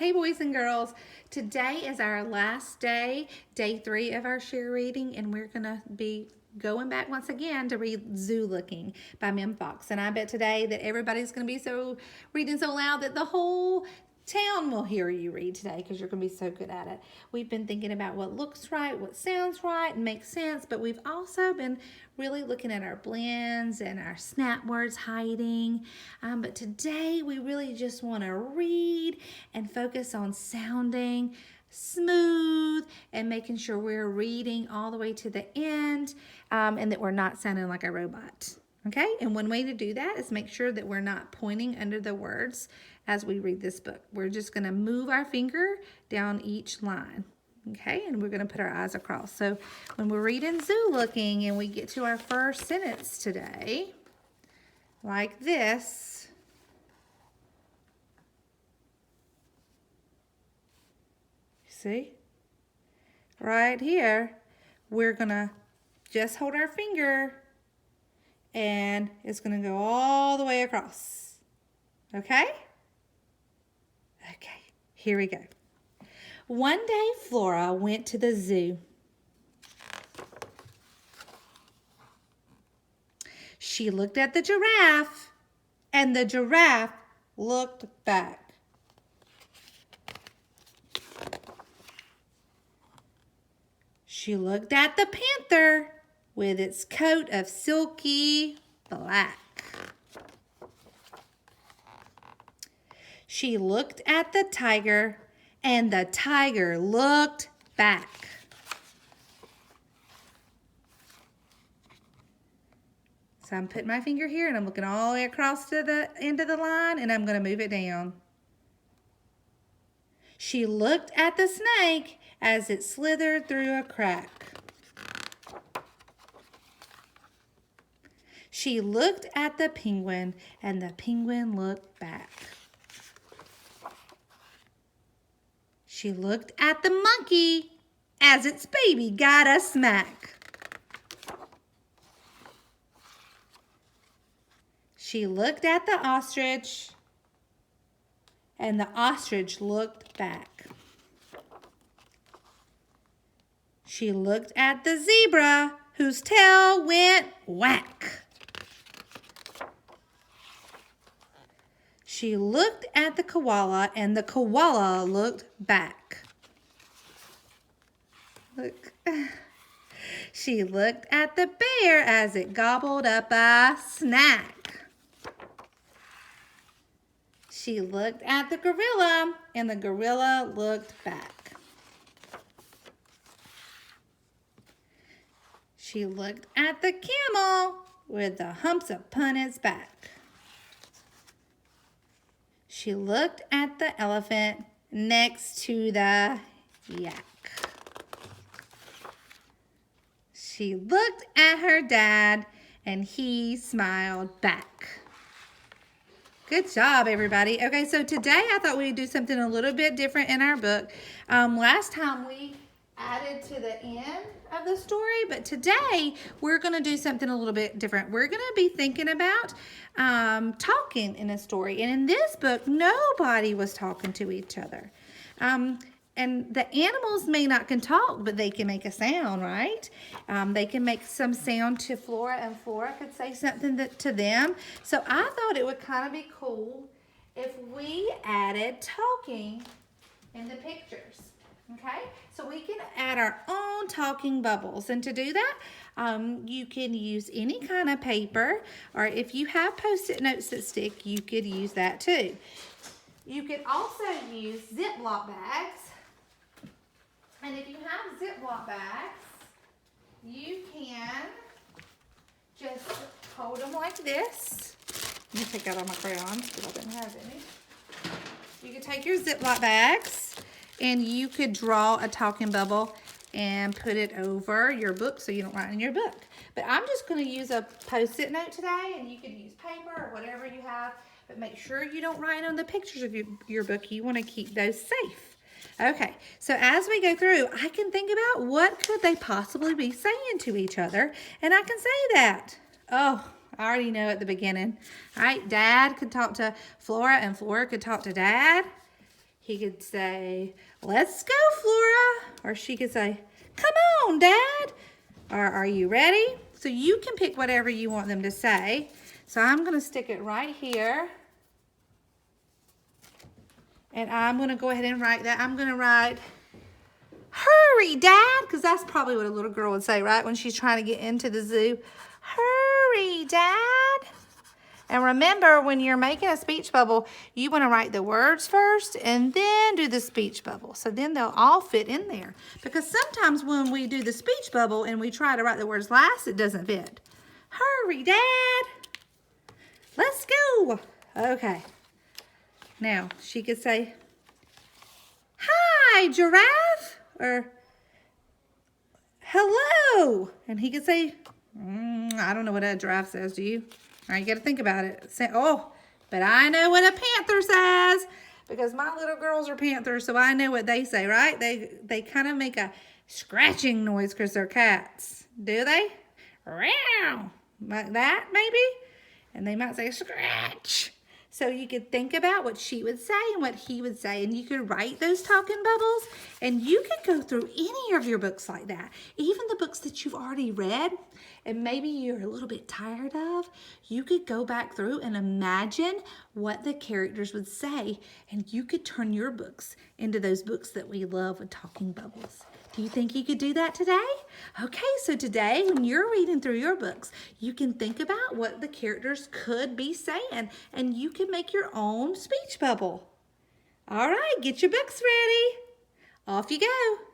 Hey boys and girls, today is our last day, day 3 of our share reading, and we're going to be going back once again to read Zoo Looking by Mem Fox. And I bet today that everybody's going to be reading so loud that the whole town will hear you read today because you're going to be so good at it. We've been thinking about what looks right, what sounds right, and makes sense, but we've also been really looking at our blends and our snap words hiding. But today we really just want to read and focus on sounding smooth and making sure we're reading all the way to the end and that we're not sounding like a robot. Okay, and one way to do that is make sure that we're not pointing under the words as we read this book. We're just going to move our finger down each line. Okay, and we're going to put our eyes across. So when we're reading Zoo Looking and we get to our first sentence today, like this, see? Right here, we're going to just hold our finger and it's going to go all the way across. Okay? Okay, here we go. One day, Flora went to the zoo. She looked at the giraffe, and the giraffe looked back. She looked at the panther with its coat of silky black. She looked at the tiger, and the tiger looked back. So I'm putting my finger here, and I'm looking all the way across to the end of the line, and I'm going to move it down. She looked at the snake as it slithered through a crack. She looked at the penguin, and the penguin looked back. She looked at the monkey as its baby got a smack. She looked at the ostrich, and the ostrich looked back. She looked at the zebra, whose tail went whack. She looked at the koala, and the koala looked back. Look. She looked at the bear as it gobbled up a snack. She looked at the gorilla, and the gorilla looked back. She looked at the camel with the humps upon its back. She looked at the elephant next to the yak. She looked at her dad, and he smiled back. Good job, everybody. Okay, so today I thought we'd do something a little bit different in our book. Last time we added to the end of the story, but today we're going to do something a little bit different. We're going to be thinking about talking in a story. And in this book, nobody was talking to each other. And the animals may not can talk, but they can make a sound, right? They can make some sound to Flora, and Flora could say something to them. So I thought it would kind of be cool if we added talking in the pictures. Okay, so we can add our own talking bubbles. And to do that, you can use any kind of paper, or if you have Post-it notes that stick, you could use that too. You could also use Ziploc bags. And if you have Ziploc bags, you can just hold them like this. Let me take out all my crayons because I didn't have any. You could take your Ziploc bags and you could draw a talking bubble and put it over your book so you don't write in your book. But I'm just going to use a Post-it note today, and you can use paper or whatever you have. But make sure you don't write on the pictures of your book. You want to keep those safe. Okay, so as we go through, I can think about what could they possibly be saying to each other, and I can say that. Oh, I already know at the beginning. All right, Dad could talk to Flora, and Flora could talk to Dad. He could say, let's go, Flora. Or she could say, come on, Dad. Or are you ready? So you can pick whatever you want them to say. So I'm going to stick it right here. And I'm going to go ahead and write that. I'm going to write, hurry, Dad. Because that's probably what a little girl would say, right? When she's trying to get into the zoo. Hurry, Dad. And remember, when you're making a speech bubble, you want to write the words first and then do the speech bubble. So then they'll all fit in there. Because sometimes when we do the speech bubble and we try to write the words last, it doesn't fit. Hurry, Dad. Let's go. Okay. Now, she could say, hi, Giraffe. Or, hello. And he could say, I don't know what a giraffe says, do you? All right, you got to think about it. Say, oh, but I know what a panther says because my little girls are panthers, so I know what they say, right? They kind of make a scratching noise because they're cats. Do they? Meow. Like that, maybe? And they might say scratch. So you could think about what she would say and what he would say, and you could write those talking bubbles, and you could go through any of your books like that, even the books that you've already read and maybe you're a little bit tired of. You could go back through and imagine what the characters would say, and you could turn your books into those books that we love with talking bubbles. Do you think you could do that today? Okay, so today when you're reading through your books, you can think about what the characters could be saying, and you can make your own speech bubble. All right, get your books ready. Off you go.